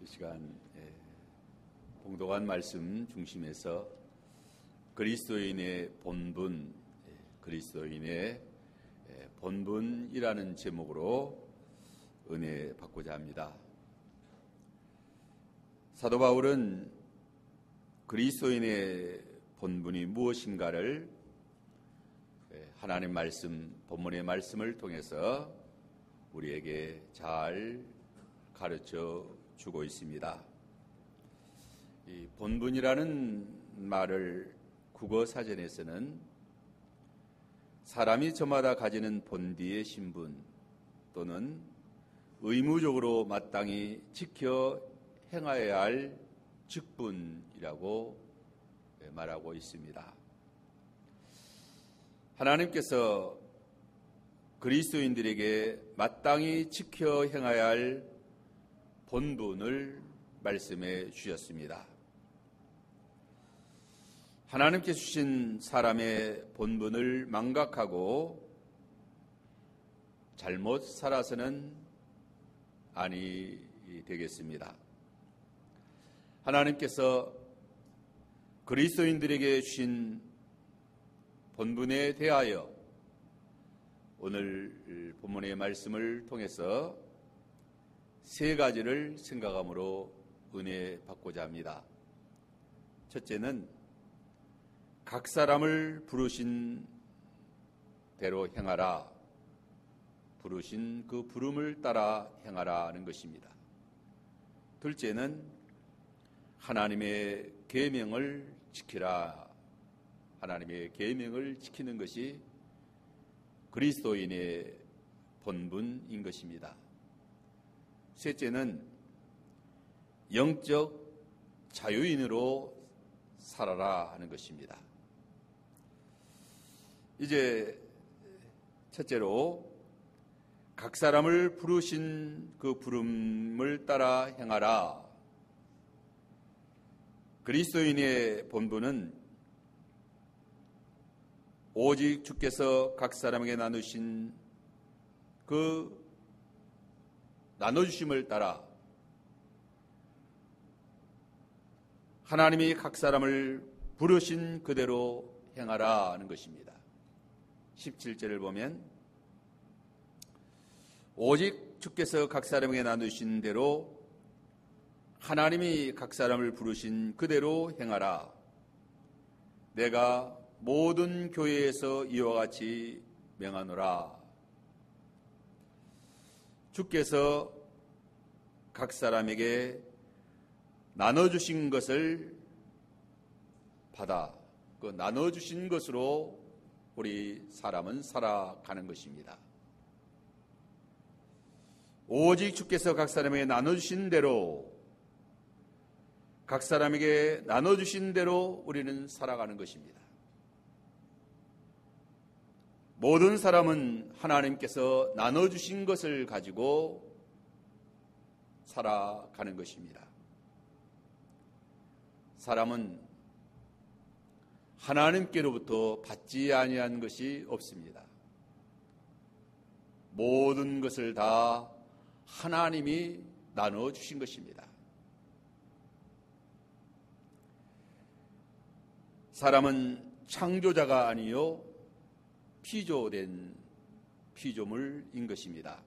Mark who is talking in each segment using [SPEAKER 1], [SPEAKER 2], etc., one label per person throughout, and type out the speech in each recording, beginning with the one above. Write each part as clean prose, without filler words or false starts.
[SPEAKER 1] 이 시간 봉독한 말씀 중심에서 그리스도인의 본분, 그리스도인의 본분이라는 제목으로 은혜 받고자 합니다. 사도 바울은 그리스도인의 본분이 무엇인가를 하나님 말씀, 본문의 말씀을 통해서 우리에게 잘 가르쳐 주고 있습니다. 이 본분이라는 말을 국어 사전에서는 사람이 저마다 가지는 본디의 신분 또는 의무적으로 마땅히 지켜 행하여야 할 직분이라고 말하고 있습니다. 하나님께서 그리스도인들에게 마땅히 지켜 행하여야 할 본분을 말씀해 주셨습니다. 하나님께서 주신 사람의 본분을 망각하고 잘못 살아서는 아니 되겠습니다. 하나님께서 그리스도인들에게 주신 본분에 대하여 오늘 본문의 말씀을 통해서 세 가지를 생각함으로 은혜 받고자 합니다. 첫째는 각 사람을 부르신 대로 행하라, 부르신 그 부름을 따라 행하라는 것입니다. 둘째는 하나님의 계명을 지키라, 하나님의 계명을 지키는 것이 그리스도인의 본분인 것입니다. 셋째는 영적 자유인으로 살아라 하는 것입니다. 이제 첫째로 각 사람을 부르신 그 부름을 따라 행하라. 그리스도인의 본분은 오직 주께서 각 사람에게 나누신 그 나눠주심을 따라 하나님이 각 사람을 부르신 그대로 행하라 하는 것입니다. 17절을 보면 오직 주께서 각 사람에게 나누신 대로 하나님이 각 사람을 부르신 그대로 행하라. 내가 모든 교회에서 이와 같이 명하노라. 주께서 각 사람에게 나눠주신 것을 받아 그 나눠주신 것으로 우리 사람은 살아가는 것입니다. 오직 주께서 각 사람에게 나눠주신 대로 각 사람에게 나눠주신 대로 우리는 살아가는 것입니다. 모든 사람은 하나님께서 나눠주신 것을 가지고 살아가는 것입니다. 사람은 하나님께로부터 받지 아니한 것이 없습니다. 모든 것을 다 하나님이 나눠주신 것입니다. 사람은 창조자가 아니요 피조된 피조물인 것입니다.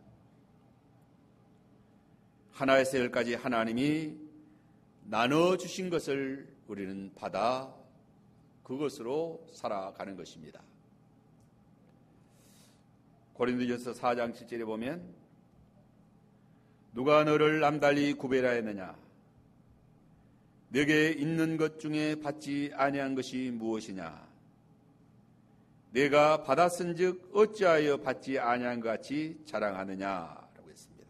[SPEAKER 1] 하나에서 열까지 하나님이 나눠주신 것을 우리는 받아 그것으로 살아가는 것입니다. 고린도전서 4장 7절에 보면 누가 너를 남달리 구별하였느냐? 내게 있는 것 중에 받지 아니한 것이 무엇이냐? 내가 받았은즉 어찌하여 받지 아니한 것 같이 자랑하느냐라고 했습니다.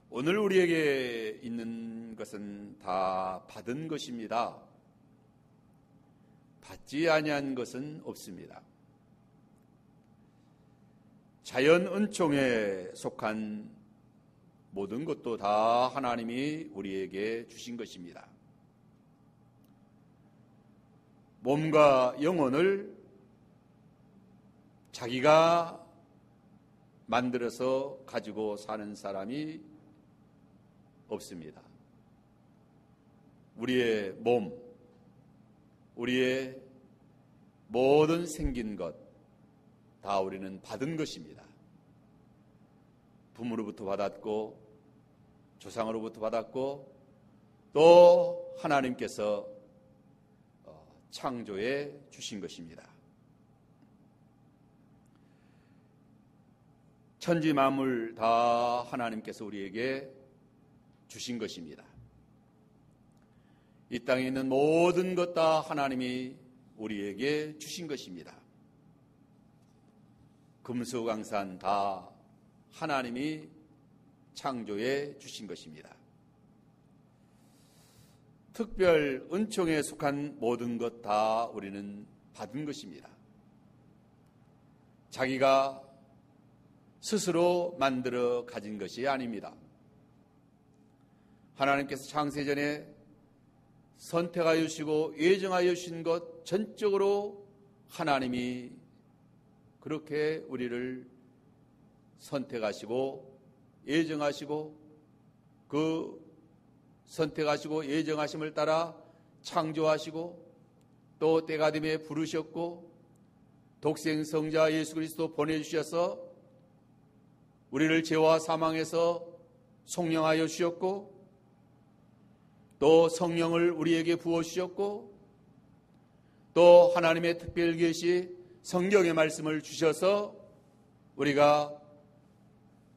[SPEAKER 1] 오늘 우리에게 있는 것은 다 받은 것입니다. 받지 아니한 것은 없습니다. 자연 은총에 속한 모든 것도 다 하나님이 우리에게 주신 것입니다. 몸과 영혼을 자기가 만들어서 가지고 사는 사람이 없습니다. 우리의 몸, 우리의 모든 생긴 것 다 우리는 받은 것입니다. 부모로부터 받았고 조상으로부터 받았고 또 하나님께서 창조해 주신 것입니다. 천지 만물 다 하나님께서 우리에게 주신 것입니다. 이 땅에 있는 모든 것 다 하나님이 우리에게 주신 것입니다. 금수강산 다 하나님이 창조해 주신 것입니다. 특별 은총에 속한 모든 것 다 우리는 받은 것입니다. 자기가 스스로 만들어 가진 것이 아닙니다. 하나님께서 창세전에 선택하여 주시고 예정하여 주신 것 전적으로 하나님이 그렇게 우리를 선택하시고 예정하시고 그 선택하시고 예정하심을 따라 창조하시고 또 때가 됨에 부르셨고 독생성자 예수 그리스도 보내주셔서 우리를 죄와 사망에서 속량하여 주셨고 또 성령을 우리에게 부어주셨고 또 하나님의 특별 계시 성경의 말씀을 주셔서 우리가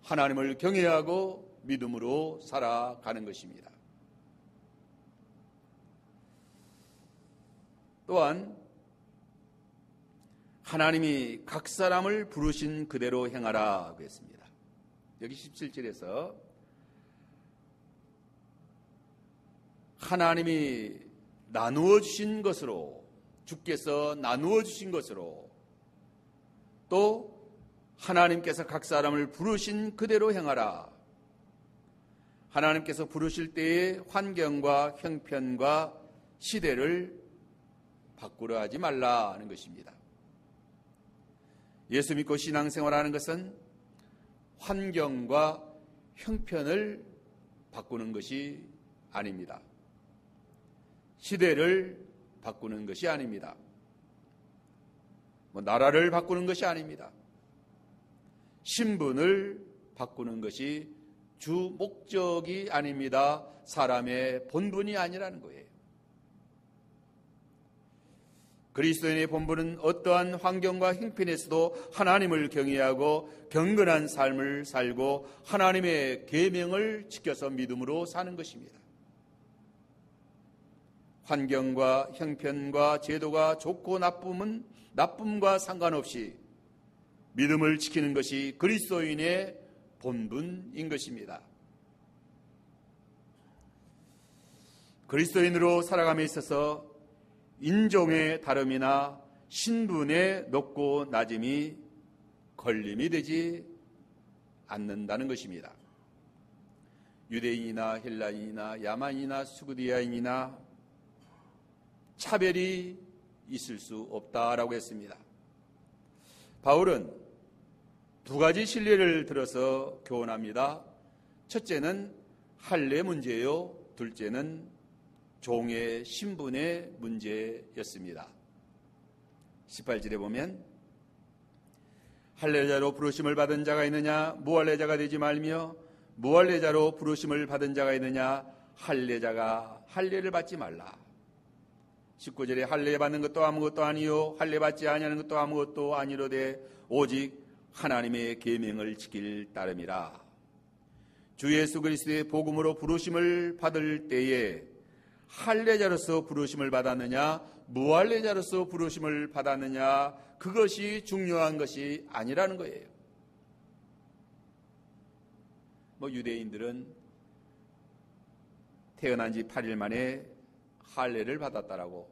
[SPEAKER 1] 하나님을 경외하고 믿음으로 살아가는 것입니다. 또한 하나님이 각 사람을 부르신 그대로 행하라고 했습니다. 여기 17절에서 하나님이 나누어 주신 것으로 주께서 나누어 주신 것으로 또 하나님께서 각 사람을 부르신 그대로 행하라. 하나님께서 부르실 때의 환경과 형편과 시대를 바꾸려 하지 말라는 것입니다. 예수 믿고 신앙생활하는 것은 환경과 형편을 바꾸는 것이 아닙니다. 시대를 바꾸는 것이 아닙니다. 나라를 바꾸는 것이 아닙니다. 신분을 바꾸는 것이 주 목적이 아닙니다. 사람의 본분이 아니라는 거예요. 그리스도인의 본분은 어떠한 환경과 형편에서도 하나님을 경외하고 경건한 삶을 살고 하나님의 계명을 지켜서 믿음으로 사는 것입니다. 환경과 형편과 제도가 좋고 나쁨과 상관없이 믿음을 지키는 것이 그리스도인의 본분인 것입니다. 그리스도인으로 살아감에 있어서 인종의 다름이나 신분의 높고 낮음이 걸림이 되지 않는다는 것입니다. 유대인이나 헬라인이나 야만이나 수구디아인이나 차별이 있을 수 없다라고 했습니다. 바울은 두 가지 진리를 들어서 교훈합니다. 첫째는 할례 문제요, 둘째는 종의 신분의 문제였습니다. 18절에 보면 할례자로 부르심을 받은 자가 있느냐 무할례자가 되지 말며 무할례자로 부르심을 받은 자가 있느냐 할례자가 할례를 받지 말라. 19절에 할례 받는 것도 아무것도 아니요 할례 받지 아니하는 것도 아무것도 아니로되 오직 하나님의 계명을 지킬 따름이라. 주 예수 그리스도의 복음으로 부르심을 받을 때에 할례자로서 부르심을 받았느냐 무할례자로서 부르심을 받았느냐 그것이 중요한 것이 아니라는 거예요. 유대인들은 태어난 지 8일 만에 할례를 받았다라고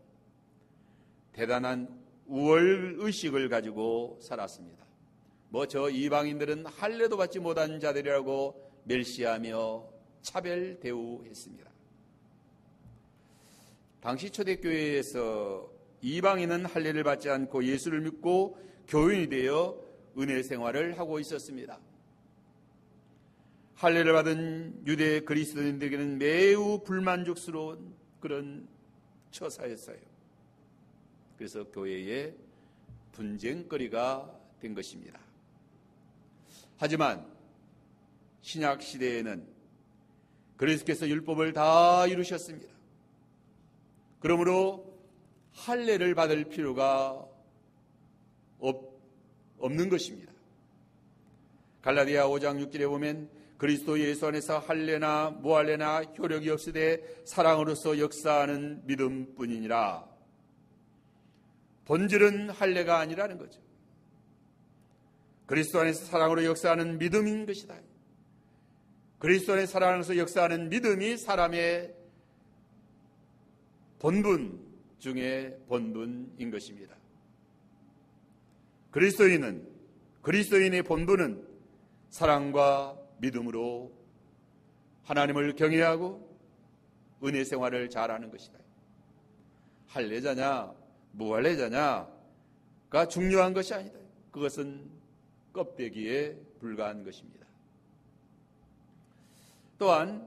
[SPEAKER 1] 대단한 우월의식을 가지고 살았습니다. 저 이방인들은 할례도 받지 못한 자들이라고 멸시하며 차별 대우했습니다. 당시 초대교회에서 이방인은 할례를 받지 않고 예수를 믿고 교인이 되어 은혜 생활을 하고 있었습니다. 할례를 받은 유대 그리스도인들에게는 매우 불만족스러운 그런 처사였어요. 그래서 교회의 분쟁거리가 된 것입니다. 하지만 신약 시대에는 그리스도께서 율법을 다 이루셨습니다. 그러므로 할례를 받을 필요가 없는 것입니다. 갈라디아 5장 6절에 보면 그리스도 예수 안에서 할례나 무할례나 효력이 없으되 사랑으로서 역사하는 믿음뿐이니라. 본질은 할례가 아니라는 거죠. 그리스도 안에서 사랑으로 역사하는 믿음인 것이다. 그리스도 안에서 사랑으로서 역사하는 믿음이 사람의 본분 중에 본분인 것입니다. 그리스도인의 본분은 사랑과 믿음으로 하나님을 경외하고 은혜 생활을 잘하는 것이다. 할례자냐 무할례자냐가 중요한 것이 아니다. 그것은 껍데기에 불과한 것입니다. 또한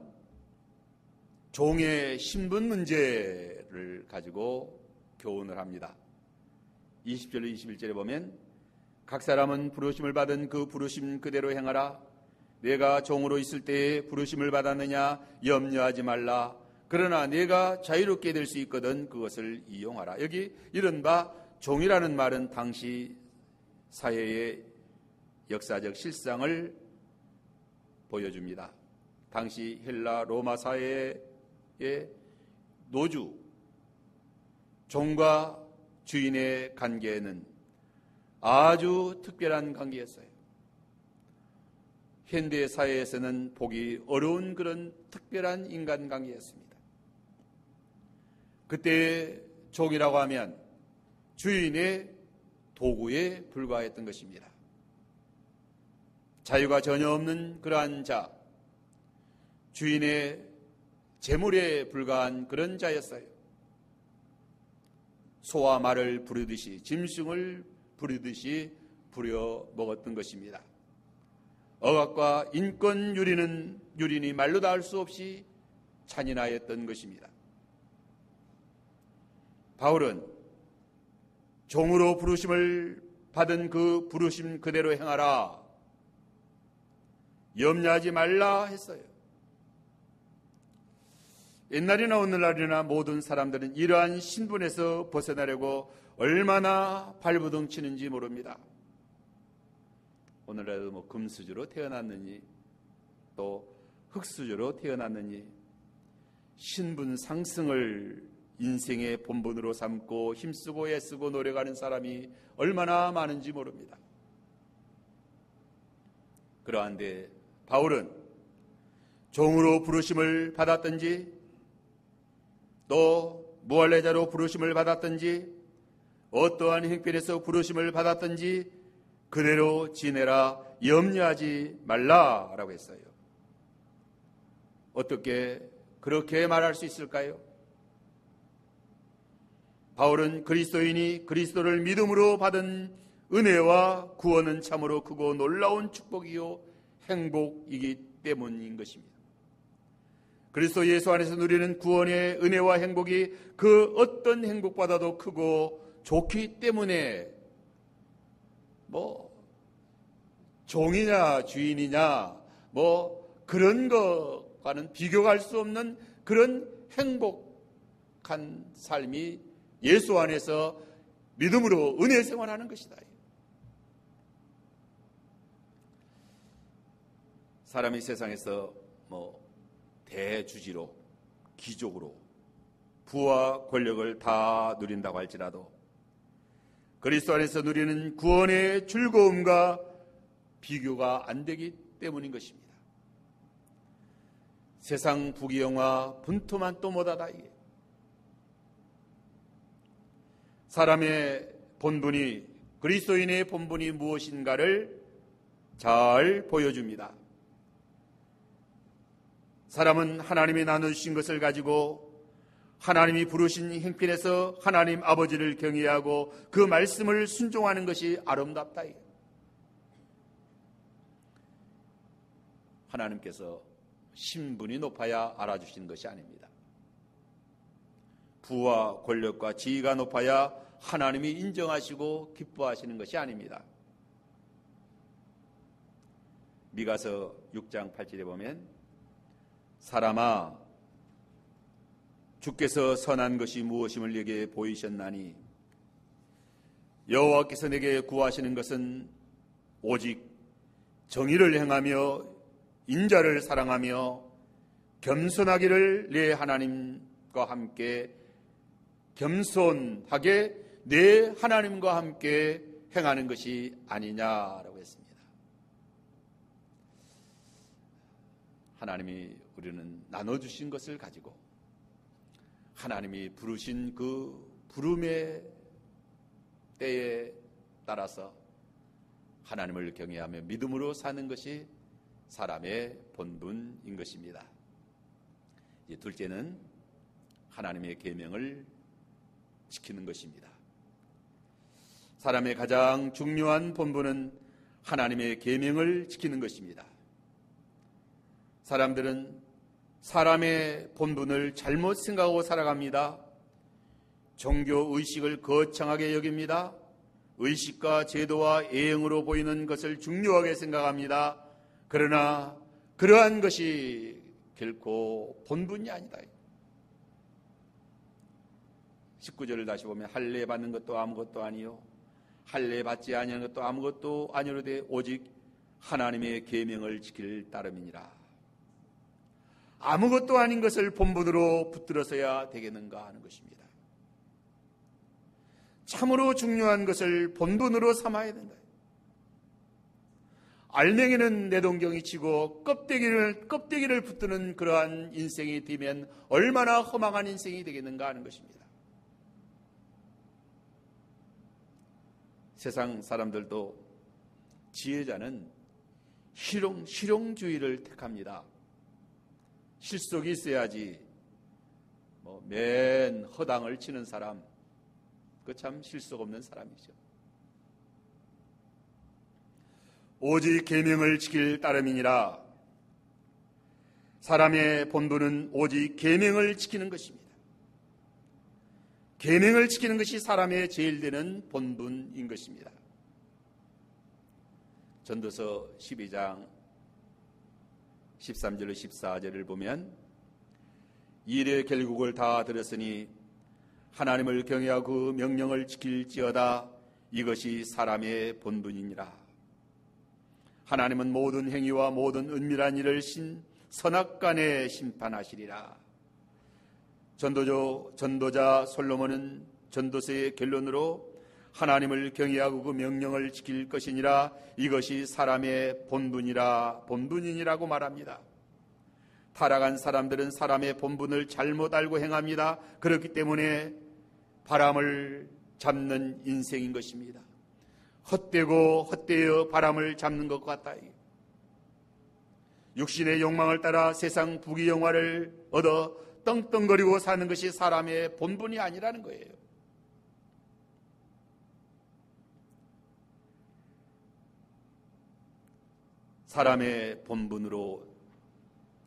[SPEAKER 1] 종의 신분 문제를 가지고 교훈을 합니다. 20절로 21절에 보면 각 사람은 부르심을 받은 그 부르심 그대로 행하라. 내가 종으로 있을 때에 부르심을 받았느냐 염려하지 말라. 그러나 내가 자유롭게 될 수 있거든 그것을 이용하라. 여기 이른바 종이라는 말은 당시 사회의 역사적 실상을 보여줍니다. 당시 헬라 로마 사회의 노주, 종과 주인의 관계는 아주 특별한 관계였어요. 현대 사회에서는 보기 어려운 그런 특별한 인간관계였습니다. 그때 종이라고 하면 주인의 도구에 불과했던 것입니다. 자유가 전혀 없는 그러한 자, 주인의 재물에 불과한 그런 자였어요. 소와 말을 부르듯이, 짐승을 부르듯이 부려 먹었던 것입니다. 억압과 인권 유린이 말로 다 할 수 없이 잔인하였던 것입니다. 바울은 종으로 부르심을 받은 그 부르심 그대로 행하라, 염려하지 말라 했어요. 옛날이나 오늘날이나 모든 사람들은 이러한 신분에서 벗어나려고 얼마나 발버둥 치는지 모릅니다. 오늘날도 금수저로 태어났느니 또 흙수저로 태어났느니 신분 상승을 인생의 본분으로 삼고 힘쓰고 애쓰고 노력하는 사람이 얼마나 많은지 모릅니다. 그러한데 바울은 종으로 부르심을 받았든지 또 무할례자로 부르심을 받았든지 어떠한 형편에서 부르심을 받았든지 그대로 지내라, 염려하지 말라라고 했어요. 어떻게 그렇게 말할 수 있을까요? 바울은 그리스도인이 그리스도를 믿음으로 받은 은혜와 구원은 참으로 크고 놀라운 축복이요 행복이기 때문인 것입니다. 그리스도 예수 안에서 누리는 구원의 은혜와 행복이 그 어떤 행복보다도 크고 좋기 때문에 종이냐 주인이냐 그런 것과는 비교할 수 없는 그런 행복한 삶이 예수 안에서 믿음으로 은혜 생활하는 것이다. 사람이 세상에서 대주지로 기족으로 부와 권력을 다 누린다고 할지라도 그리스도 안에서 누리는 구원의 즐거움과 비교가 안 되기 때문인 것입니다. 세상 부귀영화 분투만 또 못하다. 이게 사람의 본분이, 그리스도인의 본분이 무엇인가를 잘 보여줍니다. 사람은 하나님이 나눠주신 것을 가지고 하나님이 부르신 형편에서 하나님 아버지를 경외하고 그 말씀을 순종하는 것이 아름답다. 하나님께서 신분이 높아야 알아주시는 것이 아닙니다. 부와 권력과 지위가 높아야 하나님이 인정하시고 기뻐하시는 것이 아닙니다. 미가서 6장 8절에 보면 사람아 주께서 선한 것이 무엇임을 내게 보이셨나니 여호와께서 내게 구하시는 것은 오직 정의를 행하며 인자를 사랑하며 겸손하기를 내 하나님과 함께 겸손하게 내 하나님과 함께 행하는 것이 아니냐라고 했습니다. 하나님이 우리는 나눠주신 것을 가지고 하나님이 부르신 그 부름의 때에 따라서 하나님을 경외하며 믿음으로 사는 것이 사람의 본분인 것입니다. 이제 둘째는 하나님의 계명을 지키는 것입니다. 사람의 가장 중요한 본분은 하나님의 계명을 지키는 것입니다. 사람들은 사람의 본분을 잘못 생각하고 살아갑니다. 종교 의식을 거창하게 여깁니다. 의식과 제도와 예행으로 보이는 것을 중요하게 생각합니다. 그러나 그러한 것이 결코 본분이 아니다. 19절을 다시 보면 할례 받는 것도 아무것도 아니요 할례 받지 아니하는 것도 아무것도 아니로되 오직 하나님의 계명을 지킬 따름이니라. 아무것도 아닌 것을 본분으로 붙들어서야 되겠는가 하는 것입니다. 참으로 중요한 것을 본분으로 삼아야 된다. 알맹이는 내동경이 치고 껍데기를 붙드는 그러한 인생이 되면 얼마나 허망한 인생이 되겠는가 하는 것입니다. 세상 사람들도 지혜자는 실용주의를 택합니다. 실속이 있어야지 맨 허당을 치는 사람, 그 참 실속 없는 사람이죠. 오직 계명을 지킬 따름이니라. 사람의 본분은 오직 계명을 지키는 것입니다. 계명을 지키는 것이 사람의 제일 되는 본분인 것입니다. 전도서 12장 13절로 14절을 보면 일의 결국을 다 들었으니 하나님을 경외하고 그 명령을 지킬지어다. 이것이 사람의 본분이니라. 하나님은 모든 행위와 모든 은밀한 일을 선악간에 심판하시리라. 전도자 솔로몬은 전도서의 결론으로 하나님을 경외하고 그 명령을 지킬 것이니라. 이것이 사람의 본분이니라고 말합니다. 타락한 사람들은 사람의 본분을 잘못 알고 행합니다. 그렇기 때문에 바람을 잡는 인생인 것입니다. 헛되고 헛되어 바람을 잡는 것 같다. 육신의 욕망을 따라 세상 부귀영화를 얻어 떵떵거리고 사는 것이 사람의 본분이 아니라는 거예요.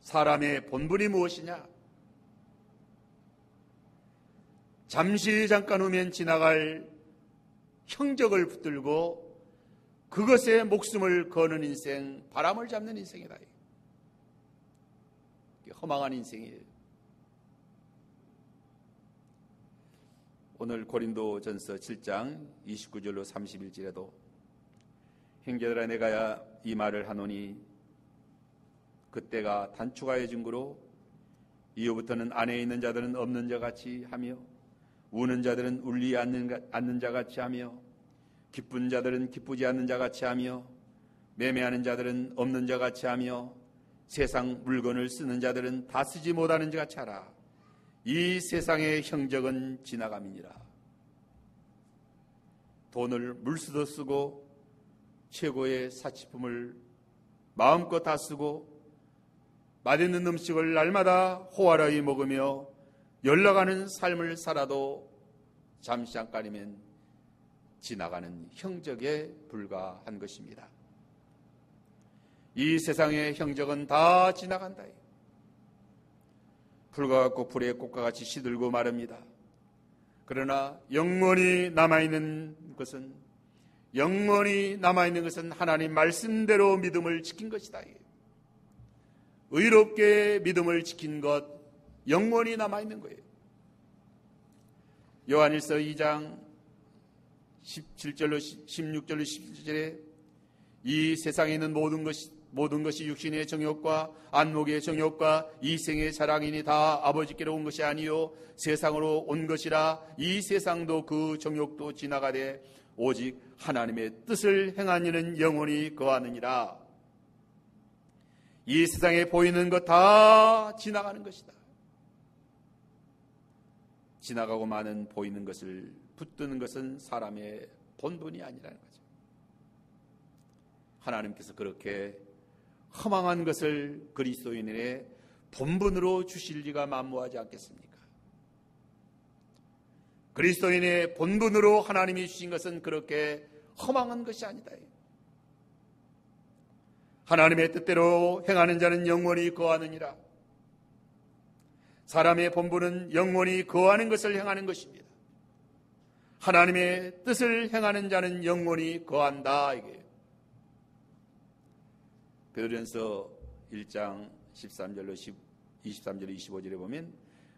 [SPEAKER 1] 사람의 본분이 무엇이냐? 잠깐 후면 지나갈 형적을 붙들고 그것에 목숨을 거는 인생, 바람을 잡는 인생이다. 허망한 인생이에요. 오늘 고린도전서 7장 29절로 31절에도 형제들아 내가 이 말을 하노니 그때가 단축하여 증거로 이후부터는 안에 있는 자들은 없는 자같이 하며 우는 자들은 울리 않는 자같이 하며 기쁜 자들은 기쁘지 않는 자같이 하며 매매하는 자들은 없는 자같이 하며 세상 물건을 쓰는 자들은 다 쓰지 못하는 자같이 하라. 이 세상의 형적은 지나감이니라. 돈을 물쓰듯 쓰고 최고의 사치품을 마음껏 다 쓰고 맛있는 음식을 날마다 호화로이 먹으며 연락하는 삶을 살아도 잠깐이면 지나가는 형적에 불과한 것입니다. 이 세상의 형적은 다 지나간다. 풀과 같고 불의 꽃과 같이 시들고 마릅니다. 그러나 영원히 남아있는 것은 하나님 말씀대로 믿음을 지킨 것이다. 의롭게 믿음을 지킨 것, 영원히 남아있는 거예요. 요한일서 2장 17절로 16절로 17절에 이 세상에 있는 모든 것이 육신의 정욕과 안목의 정욕과 이생의 자랑이니 다 아버지께로 온 것이 아니요 세상으로 온 것이라. 이 세상도 그 정욕도 지나가되 오직 하나님의 뜻을 행한 이는 영원히 거하느니라. 이 세상에 보이는 것 다 지나가는 것이다. 지나가고 마는 보이는 것을 붙드는 것은 사람의 본분이 아니라는 거죠. 하나님께서 그렇게 허망한 것을 그리스도인의 본분으로 주실 리가 만무하지 않겠습니까? 그리스도인의 본분으로 하나님이 주신 것은 그렇게 허망한 것이 아니다. 하나님의 뜻대로 행하는 자는 영원히 거하느니라. 사람의 본분은 영원히 거하는 것을 행하는 것입니다. 하나님의 뜻을 행하는 자는 영원히 거한다. 이게 베드로전서 1장 13절로 23절로 25절에 보면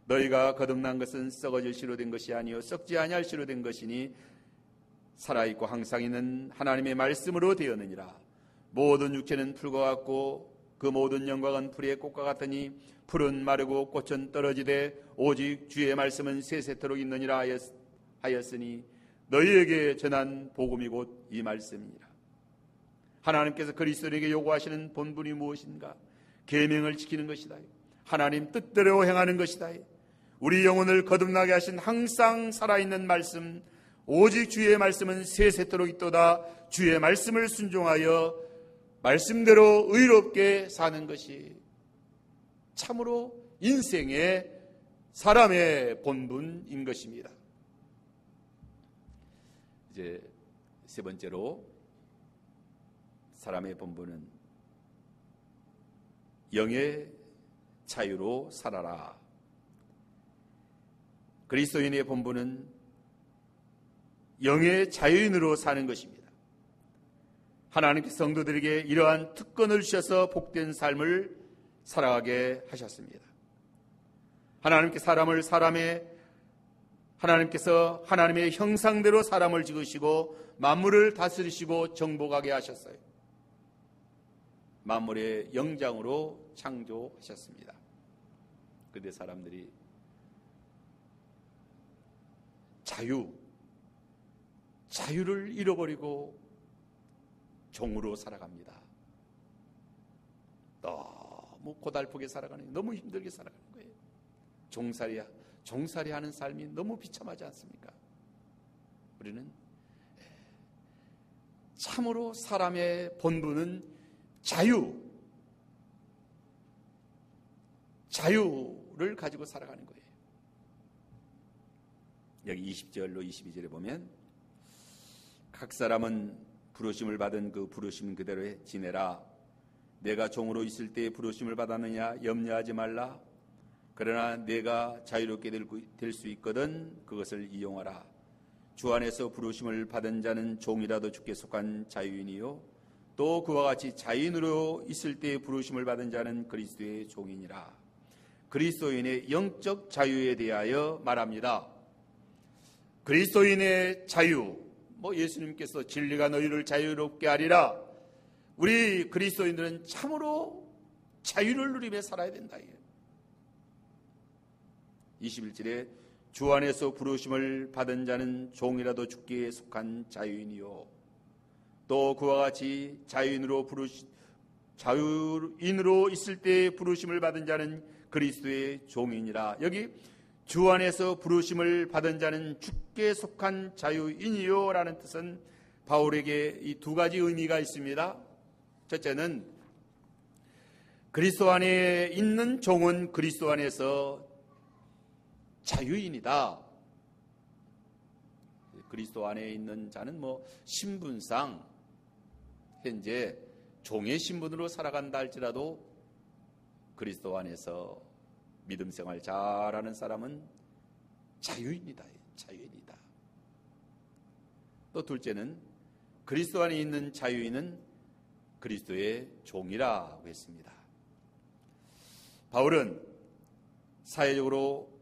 [SPEAKER 1] 너희가 거듭난 것은 썩어질 씨로 된 것이 아니요 썩지 아니할 씨로 된 것이니 살아있고 항상 있는 하나님의 말씀으로 되었느니라. 모든 육체는 풀과 같고 그 모든 영광은 풀의 꽃과 같으니 풀은 마르고 꽃은 떨어지되 오직 주의 말씀은 세세토록 있느니라 하였으니 너희에게 전한 복음이 곧 이 말씀이니라. 하나님께서 그리스도인에게 요구하시는 본분이 무엇인가? 계명을 지키는 것이다. 하나님 뜻대로 행하는 것이다. 우리 영혼을 거듭나게 하신 항상 살아있는 말씀, 오직 주의 말씀은 세세토록 있도다. 주의 말씀을 순종하여 말씀대로 의롭게 사는 것이 참으로 인생의 사람의 본분인 것입니다. 이제 세 번째로 사람의 본분은 영의 자유로 살아라. 그리스도인의 본분은 영의 자유인으로 사는 것입니다. 하나님께서 성도들에게 이러한 특권을 주셔서 복된 삶을 살아가게 하셨습니다. 하나님께서 하나님의 형상대로 사람을 지으시고 만물을 다스리시고 정복하게 하셨어요. 만물의 영장으로 창조하셨습니다. 그런데 사람들이 자유를 잃어버리고 종으로 살아갑니다. 너무 고달프게 살아가는 거예요. 너무 힘들게 살아가는 거예요. 종살이 하는 삶이 너무 비참하지 않습니까? 우리는 참으로 사람의 본분은 자유를 가지고 살아가는 거예요. 여기 20절로 22절에 보면 각 사람은 부르심을 받은 그 부르심 그대로 지내라. 내가 종으로 있을 때 부르심을 받았느냐 염려하지 말라. 그러나 내가 자유롭게 될 수 있거든 그것을 이용하라. 주 안에서 부르심을 받은 자는 종이라도 주께 속한 자유인이요 또 그와 같이 자유인으로 있을 때 부르심을 받은 자는 그리스도의 종이니라. 그리스도인의 영적 자유에 대하여 말합니다. 그리스도인의 자유, 예수님께서 진리가 너희를 자유롭게 하리라. 우리 그리스도인들은 참으로 자유를 누리며 살아야 된다. 21절에 주 안에서 부르심을 받은 자는 종이라도 주께 속한 자유인이요 또 그와 같이 자유인으로 있을 때 부르심을 받은 자는 그리스도의 종이니라. 여기 주 안에서 부르심을 받은 자는 주께 속한 자유인이요 라는 뜻은 바울에게 이 두 가지 의미가 있습니다. 첫째는 그리스도 안에 있는 종은 그리스도 안에서 자유인이다. 그리스도 안에 있는 자는 신분상 현재 종의 신분으로 살아간다 할지라도 그리스도 안에서 믿음 생활 잘하는 사람은 자유인이다. 자유인이다. 또 둘째는 그리스도 안에 있는 자유인은 그리스도의 종이라고 했습니다. 바울은 사회적으로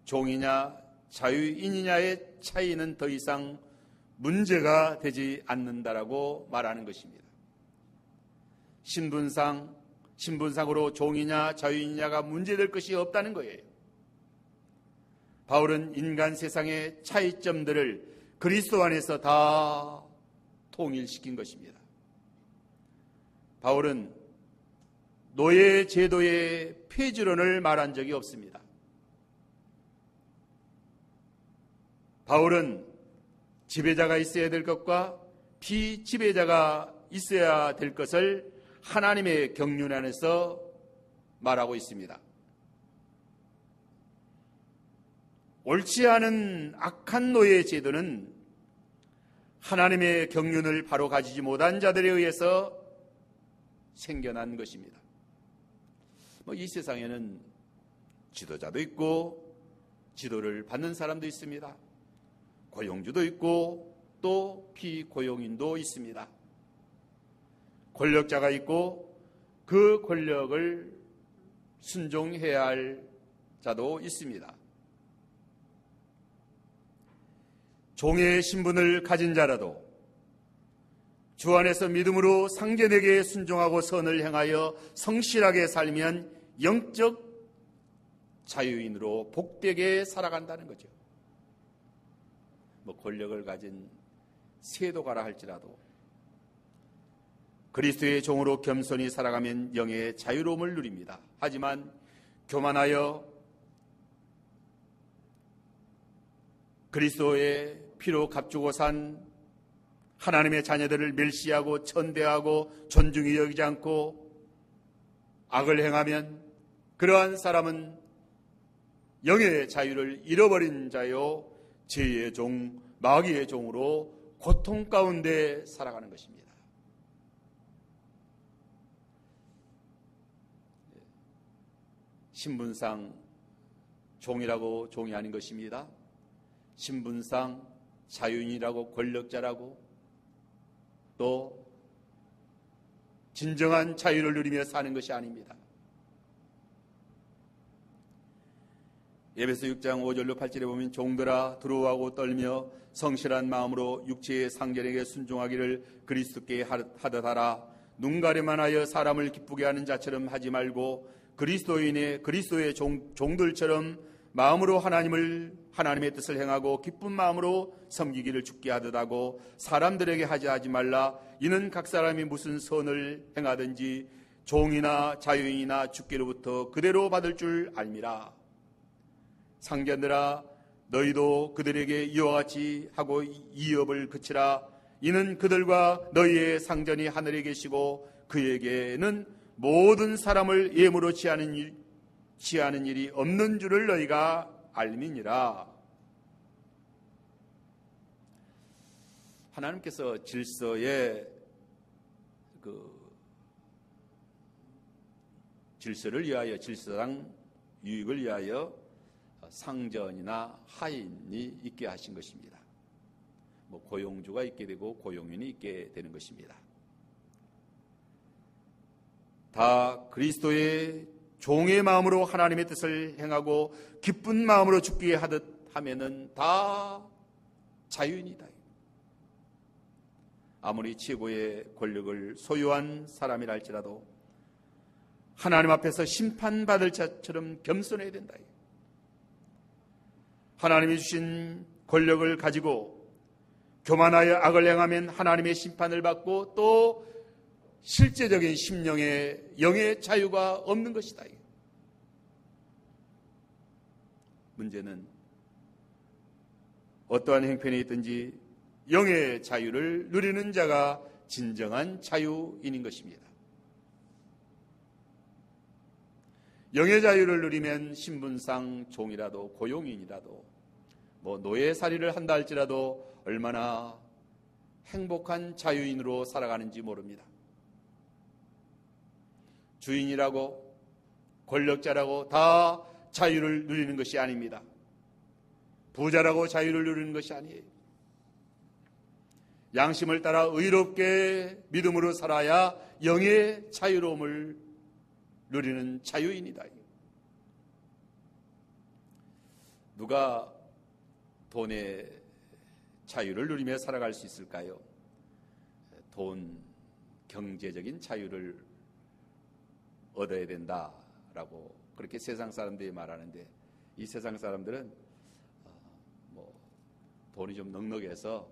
[SPEAKER 1] 종이냐 자유인이냐의 차이는 더 이상 문제가 되지 않는다라고 말하는 것입니다. 신분상으로 종이냐 자유인이냐가 문제될 것이 없다는 거예요. 바울은 인간 세상의 차이점들을 그리스도 안에서 다 통일시킨 것입니다. 바울은 노예 제도의 폐지론을 말한 적이 없습니다. 바울은 지배자가 있어야 될 것과 비지배자가 있어야 될 것을 하나님의 경륜 안에서 말하고 있습니다. 옳지 않은 악한 노예 제도는 하나님의 경륜을 바로 가지지 못한 자들에 의해서 생겨난 것입니다. 이 세상에는 지도자도 있고 지도를 받는 사람도 있습니다. 고용주도 있고 또 피고용인도 있습니다. 권력자가 있고 그 권력을 순종해야 할 자도 있습니다. 종의 신분을 가진 자라도 주 안에서 믿음으로 상전에게 순종하고 선을 행하여 성실하게 살면 영적 자유인으로 복되게 살아간다는 거죠. 권력을 가진 세도가라 할지라도 그리스도의 종으로 겸손히 살아가면 영의 자유로움을 누립니다. 하지만 교만하여 그리스도의 피로 값주고 산 하나님의 자녀들을 멸시하고 천대하고 존중히 여기지 않고 악을 행하면 그러한 사람은 영의 자유를 잃어버린 자요 죄의 종, 마귀의 종으로 고통 가운데 살아가는 것입니다. 신분상 종이라고 종이 아닌 것입니다. 신분상 자유인이라고 권력자라고 또 진정한 자유를 누리며 사는 것이 아닙니다. 에베소 6장 5절로 8절에 보면 종들아 두려워하고 떨며 성실한 마음으로 육체의 상전에게 순종하기를 그리스도께 하듯 하라. 눈 가리만 하여 사람을 기쁘게 하는 자처럼 하지 말고 그리스도의 종들처럼 마음으로 하나님의 뜻을 행하고 기쁜 마음으로 섬기기를 죽게 하듯 하고 사람들에게 하지 말라. 이는 각 사람이 무슨 선을 행하든지 종이나 자유인이나 주께로부터 그대로 받을 줄 알미라. 상전들아 너희도 그들에게 이와 같이 하고 이업을 그치라. 이는 그들과 너희의 상전이 하늘에 계시고 그에게는 모든 사람을 예물로 취하는 일이 없는 줄을 너희가 알미니라. 하나님께서 질서의 질서를 위하여 질서상 유익을 위하여 상전이나 하인이 있게 하신 것입니다. 고용주가 있게 되고 고용인이 있게 되는 것입니다. 다 그리스도의 종의 마음으로 하나님의 뜻을 행하고 기쁜 마음으로 죽게 하듯 하면은 다 자유인이다. 아무리 최고의 권력을 소유한 사람이라 할지라도 하나님 앞에서 심판받을 자처럼 겸손해야 된다. 하나님이 주신 권력을 가지고 교만하여 악을 행하면 하나님의 심판을 받고 또 실제적인 심령의 영의 자유가 없는 것이다. 문제는 어떠한 행편이 있든지 영의 자유를 누리는 자가 진정한 자유인인 것입니다. 영의 자유를 누리면 신분상 종이라도 고용인이라도 노예살이를 한다 할지라도 얼마나 행복한 자유인으로 살아가는지 모릅니다. 주인이라고 권력자라고 다 자유를 누리는 것이 아닙니다. 부자라고 자유를 누리는 것이 아니에요. 양심을 따라 의롭게 믿음으로 살아야 영의 자유로움을 누리는 자유인이다. 누가 돈의 자유를 누리며 살아갈 수 있을까요? 돈, 경제적인 자유를 얻어야 된다라고 그렇게 세상 사람들이 말하는데, 이 세상 사람들은 돈이 좀 넉넉해서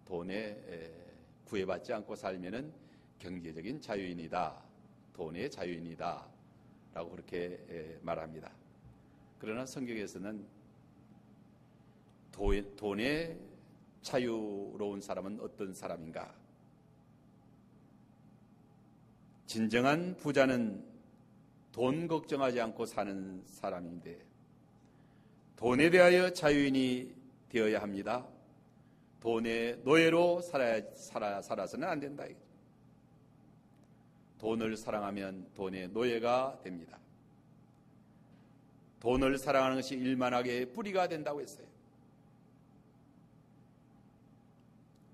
[SPEAKER 1] 돈에 구애받지 않고 살면은 경제적인 자유인이다, 돈의 자유인이다 라고 그렇게 말합니다. 그러나 성경에서는 돈의 자유로운 사람은 어떤 사람인가? 진정한 부자는 돈 걱정하지 않고 사는 사람인데, 돈에 대하여 자유인이 되어야 합니다. 돈의 노예로 살아서는 안 된다. 돈을 사랑하면 돈의 노예가 됩니다. 돈을 사랑하는 것이 일만하게 뿌리가 된다고 했어요.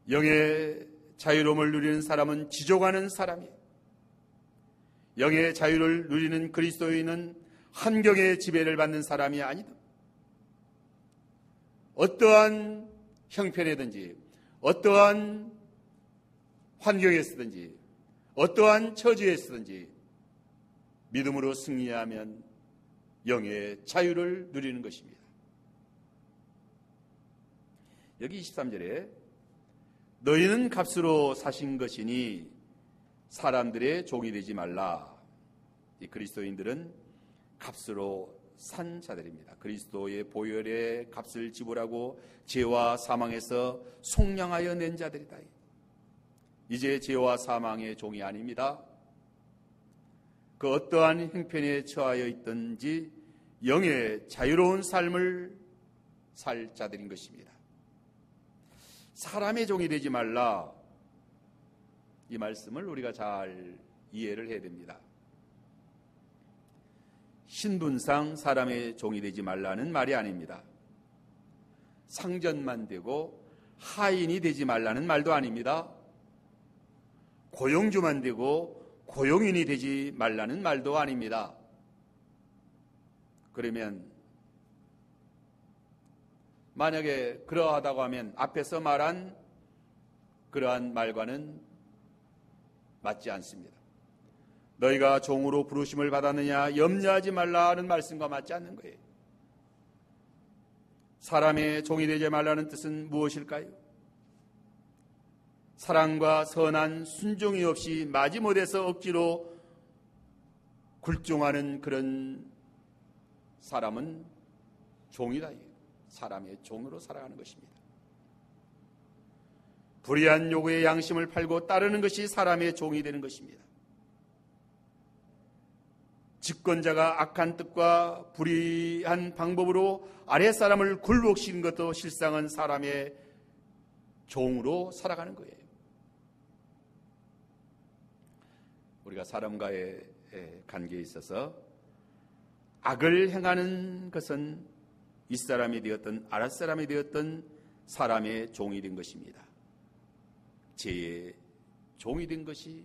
[SPEAKER 1] 영의 자유로움을 누리는 사람은 지족하는 사람이에요. 영의 자유를 누리는 그리스도인은 환경의 지배를 받는 사람이 아니다. 어떠한 형편이든지 어떠한 환경에 있든지 어떠한 처지에 있든지 믿음으로 승리하면 영의 자유를 누리는 것입니다. 여기 23절에 너희는 값으로 사신 것이니 사람들의 종이 되지 말라. 이 그리스도인들은 값으로 산 자들입니다. 그리스도의 보혈의 값을 지불하고 죄와 사망에서 속량하여 낸 자들이다. 이제 죄와 사망의 종이 아닙니다. 그 어떠한 형편에 처하여 있든지 영의 자유로운 삶을 살 자들인 것입니다. 사람의 종이 되지 말라. 이 말씀을 우리가 잘 이해를 해야 됩니다. 신분상 사람의 종이 되지 말라는 말이 아닙니다. 상전만 되고 하인이 되지 말라는 말도 아닙니다. 고용주만 되고 고용인이 되지 말라는 말도 아닙니다. 그러면 만약에 그러하다고 하면 앞에서 말한 그러한 말과는 맞지 않습니다. 너희가 종으로 부르심을 받았느냐 염려하지 말라 하는 말씀과 맞지 않는 거예요. 사람의 종이 되지 말라는 뜻은 무엇일까요? 사랑과 선한 순종이 없이 마지못해서 억지로 굴종하는 그런 사람은 종이다. 사람의 종으로 살아가는 것입니다. 불의한 요구에 양심을 팔고 따르는 것이 사람의 종이 되는 것입니다. 집권자가 악한 뜻과 불의한 방법으로 아랫사람을 굴복시키는 것도 실상은 사람의 종으로 살아가는 거예요. 우리가 사람과의 관계에 있어서 악을 행하는 것은 윗사람이 되었던 아랫사람이 되었던 사람의 종이 된 것입니다. 죄의 종이 된 것이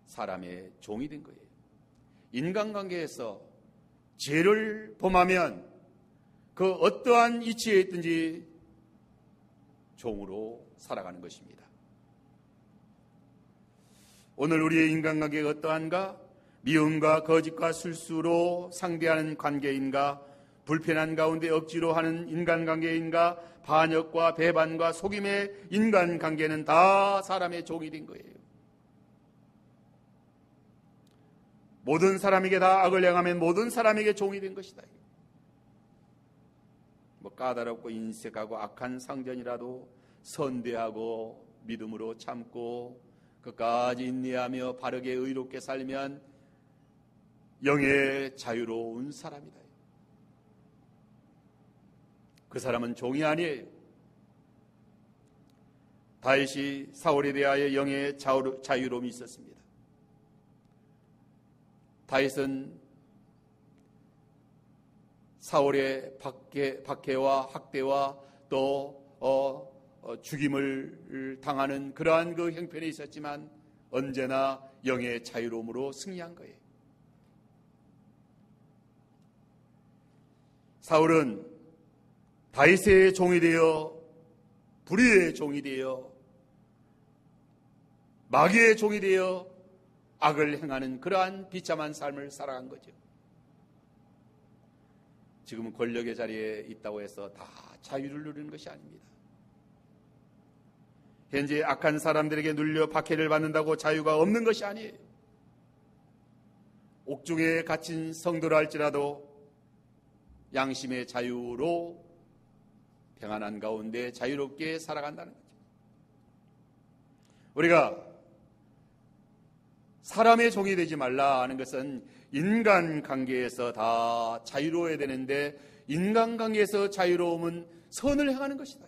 [SPEAKER 1] 사람의 종이 된 거예요. 인간관계에서 죄를 범하면 그 어떠한 이치에 있든지 종으로 살아가는 것입니다. 오늘 우리의 인간관계가 어떠한가? 미움과 거짓과 술수로 상대하는 관계인가? 불편한 가운데 억지로 하는 인간관계인가? 반역과 배반과 속임의 인간관계는 다 사람의 종이 된 거예요. 모든 사람에게 다 악을 행하면 모든 사람에게 종이 된 것이다. 까다롭고 인색하고 악한 상전이라도 선대하고 믿음으로 참고 끝까지 인내하며 바르게 의롭게 살면 영의 자유로운 사람이다. 그 사람은 종이 아니에요. 다윗이 사울에 대하여 영의 자유로움이 있었습니다. 다윗은 사울의 박해와 학대와 또 죽임을 당하는 그러한 그 형편이 있었지만 언제나 영의 자유로움으로 승리한 거예요. 사울은 다윗의 종이 되어 불의의 종이 되어 마귀의 종이 되어 악을 행하는 그러한 비참한 삶을 살아간 거죠. 지금은 권력의 자리에 있다고 해서 다 자유를 누리는 것이 아닙니다. 현재 악한 사람들에게 눌려 박해를 받는다고 자유가 없는 것이 아니에요. 옥중에 갇힌 성도라 할지라도 양심의 자유로 평안한 가운데 자유롭게 살아간다는 거죠. 우리가 사람의 종이 되지 말라 하는 것은 인간관계에서 다 자유로워야 되는데 인간관계에서 자유로움은 선을 행하는 것이다.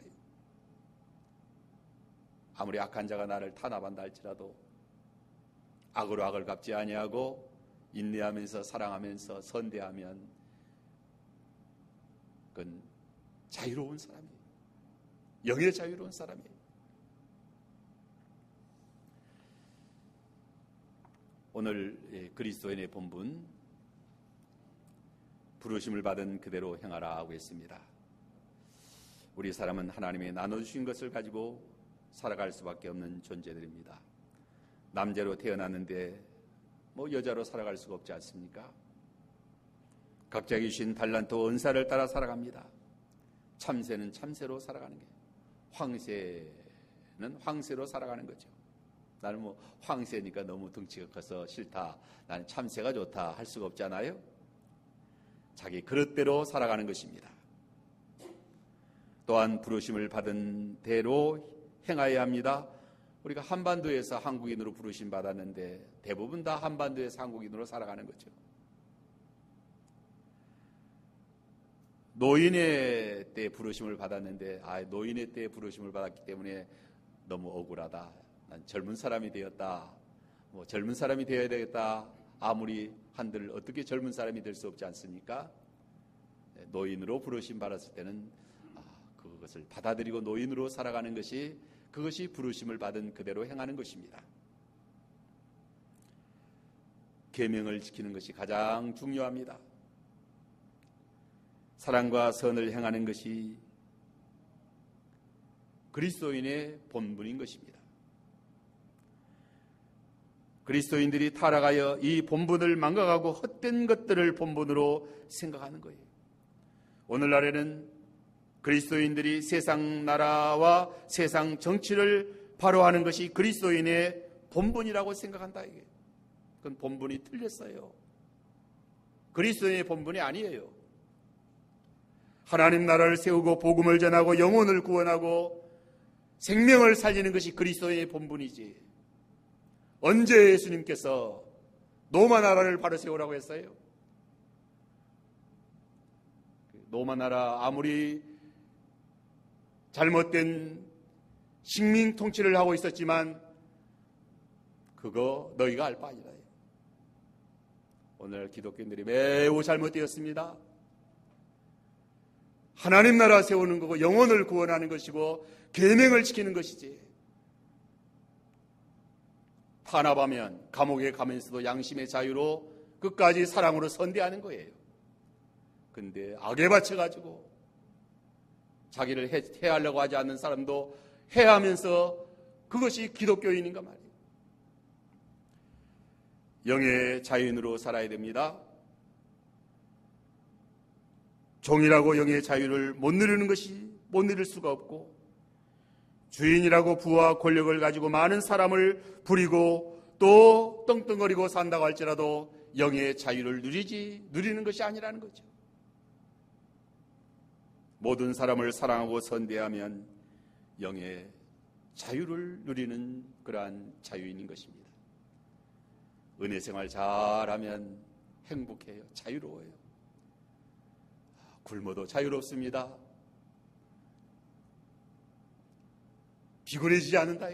[SPEAKER 1] 아무리 악한 자가 나를 탄압한다 할지라도 악으로 악을 갚지 아니하고 인내하면서 사랑하면서 선대하면 그건 자유로운 사람이에요. 영의 자유로운 사람이에요. 오늘 그리스도인의 본분 부르심을 받은 그대로 행하라 하고 있습니다. 우리 사람은 하나님이 나눠주신 것을 가지고 살아갈 수밖에 없는 존재들입니다. 남자로 태어났는데 여자로 살아갈 수가 없지 않습니까? 각자에게 주신 달란트 은사를 따라 살아갑니다. 참새는 참새로 살아가는 게, 황새는 황새로 살아가는 거죠. 나는 황새니까 너무 덩치가 커서 싫다, 나는 참새가 좋다 할 수가 없잖아요. 자기 그릇대로 살아가는 것입니다. 또한 부르심을 받은 대로 행하여야 합니다. 우리가 한반도에서 한국인으로 부르심 받았는데 대부분 다 한반도에서 한국인으로 살아가는 거죠. 노인의 때 부르심을 받았는데 노인의 때 부르심을 받았기 때문에 너무 억울하다, 난 젊은 사람이 되었다, 젊은 사람이 되어야 되겠다, 아무리 한들 어떻게 젊은 사람이 될 수 없지 않습니까? 노인으로 부르심 받았을 때는 그것을 받아들이고 노인으로 살아가는 것이, 그것이 부르심을 받은 그대로 행하는 것입니다. 계명을 지키는 것이 가장 중요합니다. 사랑과 선을 행하는 것이 그리스도인의 본분인 것입니다. 그리스도인들이 타락하여 이 본분을 망각하고 헛된 것들을 본분으로 생각하는 거예요. 오늘날에는 그리스도인들이 세상 나라와 세상 정치를 바로하는 것이 그리스도인의 본분이라고 생각한다. 그건 본분이 틀렸어요. 그리스도인의 본분이 아니에요. 하나님 나라를 세우고 복음을 전하고 영혼을 구원하고 생명을 살리는 것이 그리스도인의 본분이지. 언제 예수님께서 로마 나라를 바로 세우라고 했어요? 로마 나라 아무리 잘못된 식민 통치를 하고 있었지만 그거 너희가 알 바 아니라. 오늘 기독교인들이 매우 잘못되었습니다. 하나님 나라 세우는 거고 영혼을 구원하는 것이고 계명을 지키는 것이지. 탄압하면 감옥에 가면서도 양심의 자유로 끝까지 사랑으로 선대하는 거예요. 근데 악에 바쳐가지고 자기를 해하려고 하지 않는 사람도 해하면서 그것이 기독교인인가 말이에요. 영의 자유인으로 살아야 됩니다. 종이라고 영의 자유를 못 누릴 수가 없고, 주인이라고 부와 권력을 가지고 많은 사람을 부리고 또 떵떵거리고 산다고 할지라도 영의 자유를 누리는 것이 아니라는 거죠. 모든 사람을 사랑하고 선대하면 영의 자유를 누리는 그러한 자유인인 것입니다. 은혜 생활 잘하면 행복해요. 자유로워요. 굶어도 자유롭습니다. 비굴해지지 않는다.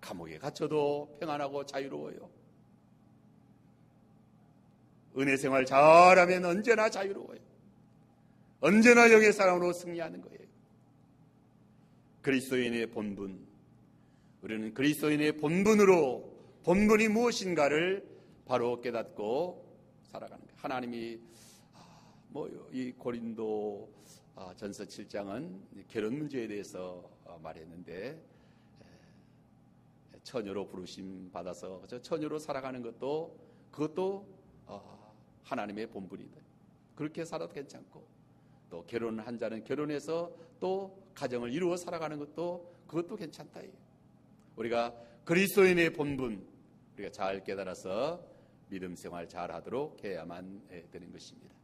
[SPEAKER 1] 감옥에 갇혀도 평안하고 자유로워요. 은혜 생활 잘하면 언제나 자유로워요. 언제나 영의 사람으로 승리하는 거예요. 그리스도인의 본분, 우리는 그리스도인의 본분으로 본분이 무엇인가를 바로 깨닫고 살아가는 거예요. 하나님이 이 고린도 전서 7장은 결혼 문제에 대해서 말했는데, 처녀로 부르심 받아서 저 처녀로 살아가는 것도 그것도 하나님의 본분이다. 그렇게 살아도 괜찮고, 또 결혼한 자는 결혼해서 또 가정을 이루어 살아가는 것도 그것도 괜찮다. 우리가 그리스도인의 본분 우리가 잘 깨달아서 믿음 생활 잘 하도록 해야만 되는 것입니다.